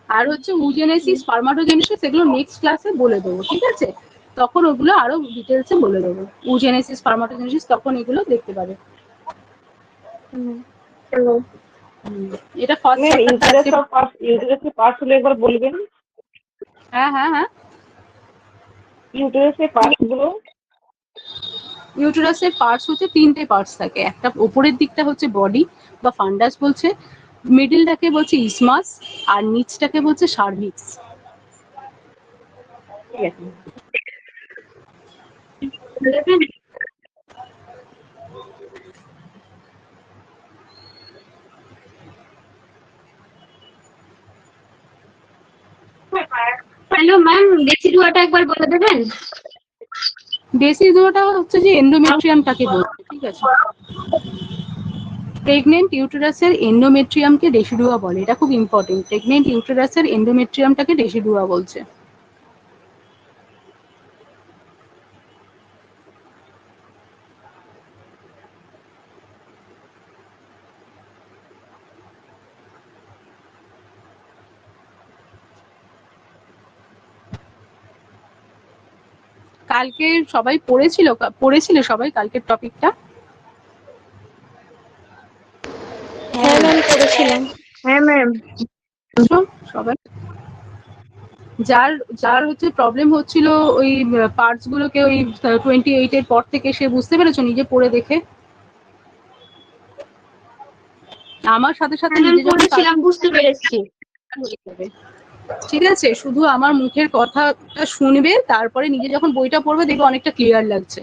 আর হচ্ছে উজেনেসিস, স্পারমাটোজেনেসিস এগুলো নেক্সট ক্লাসে বলে দেবো, ঠিক আছে, তখন ওগুলো আরো ডিটেলসে বলে দেবো। উজেনেসিস, স্পারমাটোজেনেসিস তখন এগুলো দেখতে পাবে। এটা ফার্স্ট ইউটেরাসের পার্টস গুলো একবার বলবেন। হ্যাঁ হ্যাঁ হ্যাঁ, ইউটেরাসের পার্টস গুলো। ইউটেরাসের পার্টস হচ্ছে 3টে পার্টস থাকে। একটা উপরের দিকটা হচ্ছে বডি বা ফান্ডাস বলছে, মিডলটাকে বলছে ইসমাস, আর নিচটাকে বলছে সার্ভিক্স। ঠিক আছে। হ্যালো ম্যাম, ডেসিডুয়াটা একবার বলে দেবেন? ডেসিডুয়াটা হচ্ছে যে এন্ডোমেট্রিয়ামটাকে বলছে, ঠিক আছে, প্রেগনেন্ট ইউটেরাসের এন্ডোমেট্রিয়ামকে ডেসিডুয়া বলে। এটা খুব ইম্পর্টেন্ট, প্রেগনেন্ট ইউটেরাসের এন্ডোমেট্রিয়ামটাকে ডেসিডুয়া বলছে। কালকে সবাই পড়েছিলে সবাই কালকের টপিকটা? হ্যাঁ ম্যাম, করেছিলাম। হ্যাঁ ম্যাম। সবাই যার যার হচ্ছে প্রবলেম হচ্ছিল ওই পার্টস গুলোকে, ওই 28 এর পর থেকে, সে বুঝতে পেরেছো নিজে পড়ে দেখে? আমার সাথে সাথে নিজে যখন পড়েছিলাম, বুঝতে পেরেছি। ঠিক আছে, শুধু আমার মুখের কথাটা শুনবে, তারপরে নিজে যখন বইটা পড়বে দেখবে অনেকটা ক্লিয়ার লাগছে,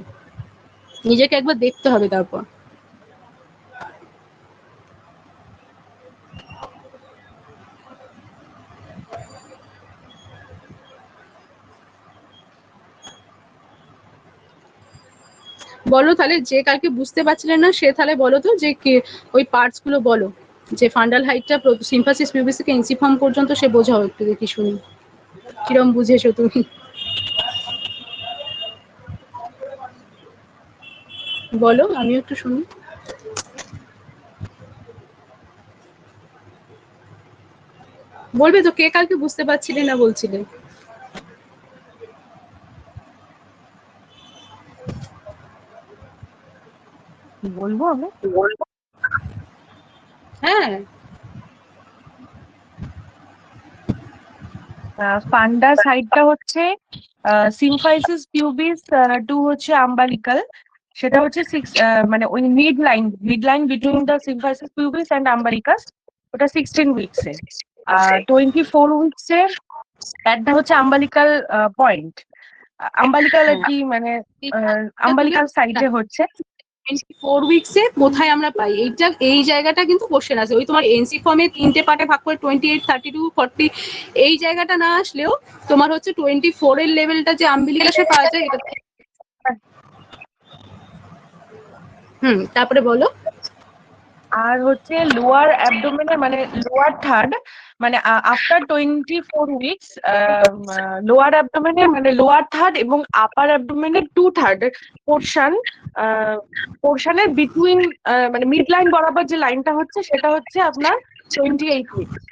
নিজেকে একবার দেখতে হবে তারপর। বলো তাহলে, যে কালকে বুঝতে পারছিলেন না সে তাহলে বলো তো, যে ওই পার্টস গুলো বলো, যে ফান্ডাল হাইটটা সিম্ফাসিস পিউবিস থেকে ইনসিফর্ম পর্যন্ত সে বোঝাও একটু, দেখি শুনি কিরম বুঝেছো তুমি। বলো, আমিও একটু শুনি। বলবে তো কে কালকে বুঝতে পারছিলে না বলছিলে? বলবো আমি? হ্যাঁ, ফান্ডাস হাইটটা হচ্ছে সিম্ফাইসিস পিউবিস টু হচ্ছে আম্বালিকাল, সেটা হচ্ছে 6, মানে ওই mid line between the symphysis pubis and umbilicus, ওটা 16 উইকসে। আর 24 উইকসে একটা হচ্ছে আম্বালিকাল পয়েন্ট, আম্বালিকাল আর কি, মানে আম্বালিকাল সাইডে হচ্ছে। 24 উইকসে কোথায় আমরা পাই, এই জায়গাটা কিন্তু কোশ্চেন আছে। ওই তোমার এনসি ফর্মে 3টে পার্টে ভাগ করে 28, 32, 40 এই জায়গাটা না আসলেও তোমার হচ্ছে 24 এর লেভেলটা যে আম্বিলিকাসে পাওয়া যায় এটা। তারপরে বলো। আর হচ্ছে লোয়ার অ্যাবডোমেনে মানে লোয়ার থার্ড মানে আফটার 24 উইকস লোয়ার অ্যাবডোমেনে মানে লোয়ার থার্ড এবং আপার অ্যাবডোমেনে 2/3 পোর্শনের বিটুইন মানে মিড লাইন বরাবর যে লাইনটা হচ্ছে সেটা হচ্ছে আপনার 28 উইকস।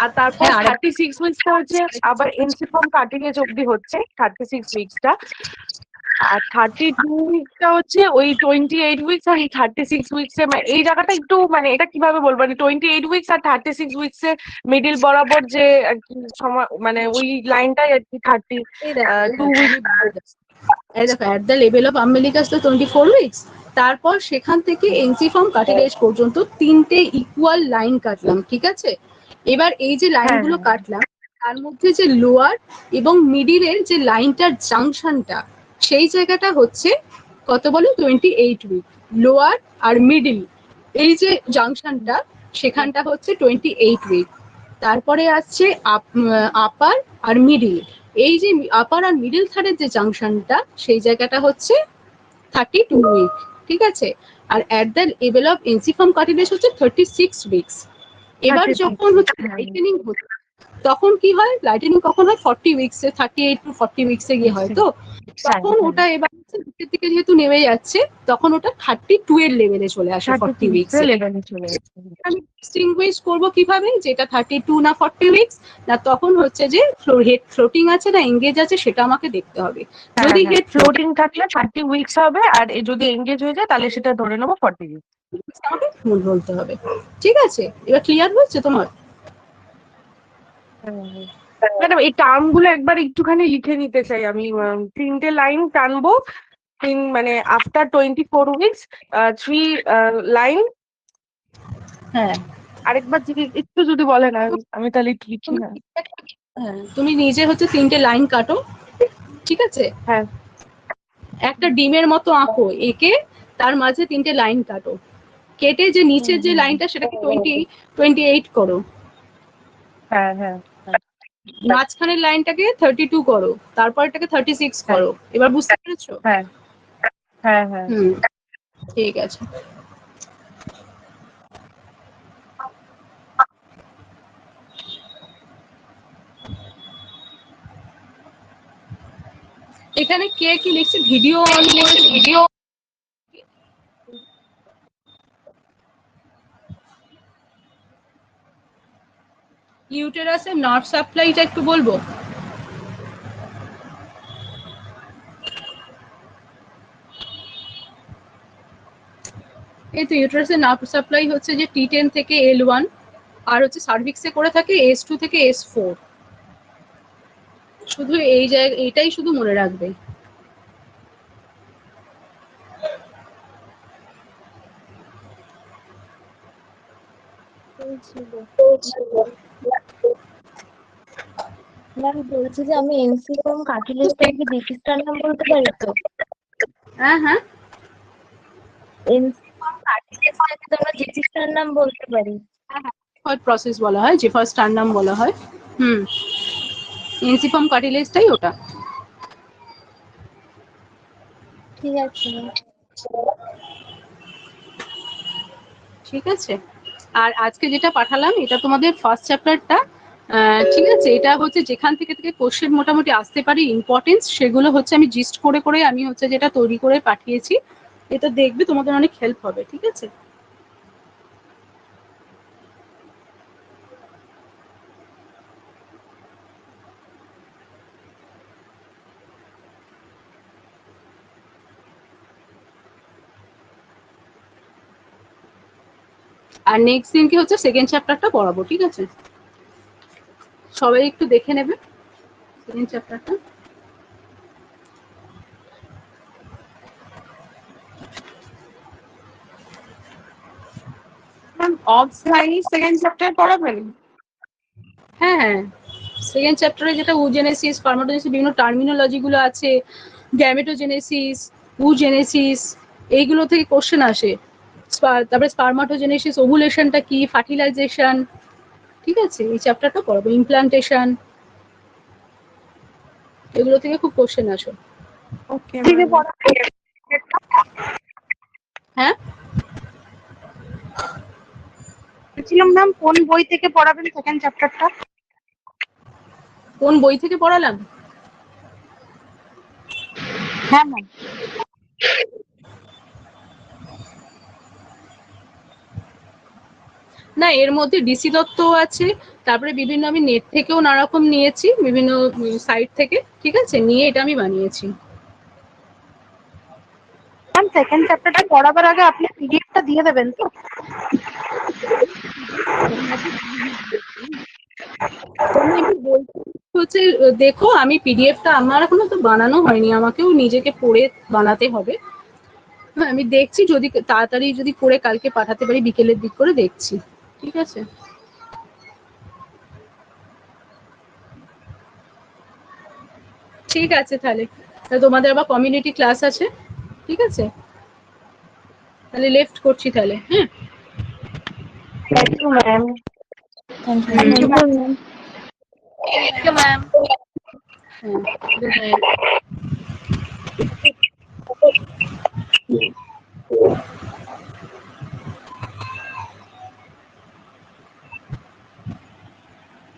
আর তারপর হ্যাঁ, 36 উইকসটা হচ্ছে আবার এনসিফর্ম কাটিং এজ অব্দি হচ্ছে 36 উইকসটা। আর 32 উইকসটা হচ্ছে ওই 28 উইকস আর 36 উইকসে এই জায়গাটা একটু মানে এটা কিভাবে বলবো মানে 28 উইকস আর 36 উইকসে মিডিল বরাবর যে আর কি সময় মানে ওই লাইনটাই আর কি 32 উইকস। এই দেখো at the level of umbilicus তো 24 উইকস, তারপর সেখান থেকে এনসিফর্ম কাটিলেজ পর্যন্ত 3টে ইকুয়াল লাইন কাটলাম, ঠিক আছে। এবার এই যে লাইনগুলো কাটলাম তার মধ্যে যে লোয়ার এবং মিডিলের যে লাইনটার জাংশনটা সেই জায়গাটা হচ্ছে কত বলো 28 উইক। লোয়ার আর মিডিল এই যে জাংশনটা সেখানটা হচ্ছে 28 উইক। তারপরে আসছে আপার আর মিডিল, এই যে আপার আর মিডিল থার্ডের যে জাংশনটা সেই জায়গাটা হচ্ছে 32 উইক, ঠিক আছে। আর at the level of ensiform cartilage হচ্ছে 36 উইকস। এবার যখন হচ্ছে লাইটেনিং হচ্ছে তখন কি হয়, লাইটেনিং কখন হয় 40 উইকসে, 38 to 40 উইকসে গিয়ে হয়। তো তখন ওটা এবার নিচের দিকে যেহেতু নেমে যাচ্ছে তখন ওটা 32 এর লেভেলে চলে আসে 40 উইকসে। আমি ডিস্টিংগুইশ করব কিভাবে যেটা 32 না 40 উইকস, না তখন হচ্ছে যে হেড ফ্লোটিং আছে না এঙ্গেজ আছে সেটা আমাকে দেখতে হবে। যদি হেড ফ্লোটিং থাকলে 30 উইকস হবে আর যদি এঙ্গেজ হয়ে যায় তাহলে সেটা ধরে নেবো 40 উইকস। আমাকে ভুল বলতে হবে, ঠিক আছে। এবার ক্লিয়ার হচ্ছে তোমার? ম্যাডাম এই টার্ম গুলো একবার একটুখানি লিখে নিতে চাই আমি। 3টে লাইন টানবো, মানে আফটার 24 উইকস 3 লাইন। হ্যাঁ, আরেকবার যদি একটু যদি বলেন আমি তাহলে একটু লিখি না। হ্যাঁ তুমি নিজে হচ্ছে 3টে লাইন কাটো, ঠিক আছে। হ্যাঁ, একটা ডিমের মতো আঁকো, এঁকে তার মাঝে 3টে লাইন কাটো, কেটে যে নিচের যে লাইনটা সেটাকে 28 করো, হ্যাঁ, হ্যাঁ, মাঝখানের লাইনটাকে 32 করো, তারপর এটাকে 36 করো। এবার বুঝতে পেরেছো? হ্যাঁ, হ্যাঁ, হ্যাঁ। ঠিক আছে। এখানে কে কি লিখছে? ভিডিও অন করেছে? ভিডিও ইউটেরাসের নার্ভ সাপ্লাইটা একটু বলবো। এই তো ইউটেরাসের নার্ভ সাপ্লাই হচ্ছে যে T10 থেকে L1 আর হচ্ছে সার্ভিক্সে করে থাকে S2 থেকে S4। শুধু এই জায়গা এটাই শুধু মনে রাখবে। ম্যাম বলছি যে আমি এনসিফর্ম কার্টিলেজটাকে ডিফিস্টার নাম বলতে পারি তো? হ্যাঁ হ্যাঁ, এনসিফর্ম কার্টিলেজটাকে তো আমরা ডিফিস্টার নাম বলতে পারি। ফার্স্ট প্রসেস বলা হয়, যে ফার্স্ট টার্নাম বলা হয়। এনসিফর্ম কার্টিলেজটাই ওটা। ঠিক আছে। ঠিক আছে। আর আজকে যেটা পাঠালাম এটা তোমাদের ফার্স্ট চ্যাপ্টারটা, ঠিক আছে। এটা হচ্ছে যেখান থেকে থেকে কোশ্চেন মোটামুটি আসতে পারে ইম্পর্টেন্স সেগুলো হচ্ছে আমি জিস্ট করে করে আমি হচ্ছে যেটা তৈরি করে পাঠিয়েছি। এটা দেখবে তোমাদের অনেক হেল্প হবে, ঠিক আছে। আর নেক্সট দিনকে হচ্ছে সেকেন্ড চ্যাপ্টারটা পড়াবো, ঠিক আছে। সবাই একটু দেখে নেবে সেকেন্ড চ্যাপ্টারটা। ম্যাম অফলাইন সেকেন্ড চ্যাপ্টার পড়াবেন? হ্যাঁ হ্যাঁ, সেকেন্ড চ্যাপ্টারে যেটা ওজেনেসিস, ফার্মাটোজেনেসিস, বিভিন্ন টার্মিনোলজি গুলো আছে, গ্যামেটোজেনেসিস, উজেনেসিস, এইগুলো থেকে কোশ্চেন আসে। তারপরে স্পারমাটোজেনেসিস, ওভুলেশনটা কি, ফার্টিলাইজেশন, ঠিক আছে, এই চ্যাপ্টারটা পড়াবো। ইমপ্লান্টেশন, এগুলো থেকে খুব কোশ্চেন আসে। ওকে হ্যাঁ, বলছিলাম ম্যাম কোন বই থেকে পড়াবেন সেকেন্ড চ্যাপ্টারটা? কোন বই থেকে পড়ালাম? হ্যাঁ ম্যাম। না, এর মধ্যে ডিসি দত্ত আছে, তারপরে বিভিন্ন আমি নেট থেকেও নানা রকম নিয়েছি, বিভিন্ন সাইট থেকে, ঠিক আছে, নিয়ে এটা আমি বানিয়েছি। ম্যাম সেকেন্ড চ্যাপ্টারটা পড়াবার আগে আপনি পিডিএফটা দিয়ে দেবেন তো? হচ্ছে দেখো, আমি পিডিএফটা আমার এখনো তো বানানো হয়নি, আমাকেও নিজেকে পড়ে বানাতে হবে। হ্যাঁ, আমি দেখছি যদি তাড়াতাড়ি যদি করে কালকে পাঠাতে পারি, বিকেলের দিক করে দেখছি, ঠিক আছে। ঠিক আছে, তাহলে তোমাদের আবার কমিউনিটি ক্লাস আছে, ঠিক আছে, তাহলে লেফট করছি তাহলে। হ্যাঁ, thank you ma'am. Thank you ma'am. হ্যাঁ, গুড নাইট।